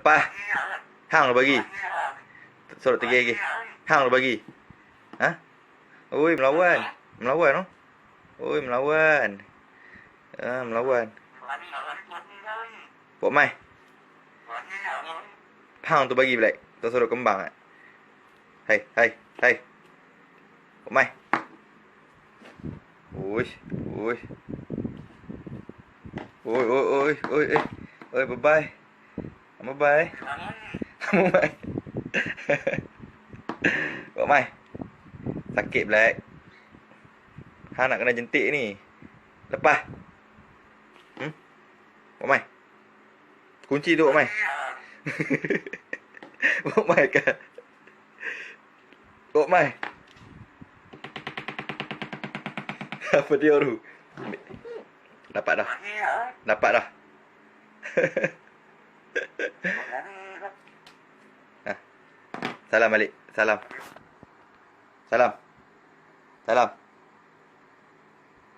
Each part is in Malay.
Lepas. Hang lu bagi. Sorot tiga lagi. Hang lu bagi. Ha? Oi, melawan. Melawan tu. Oi, melawan. Melawan. Buat mai. Hang tu bagi balik. Tu suruh kembang. Hai, hai, hai. Buat mai. Oi, oi. Oi, oi, oi, oi, oi, bye-bye. Bye-bye. Bye-bye. Buat mai. Sakit pula. Hang nak kena jentik ni. Lepas. Buat mai. Kunci tu buat mai. Buat mai ke? Buat mai. Apa dia tu? Dapat dah. Dapat dah. Salam balik. Salam. Salam. Salam.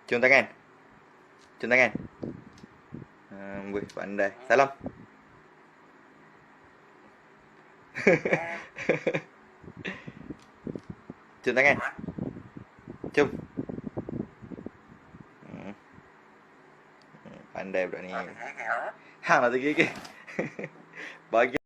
Cium tangan. Cium tangan. Weh, pandai. Salam. Cium tangan. Cium. Pandai budak ni. Hang lah lagi. Bagi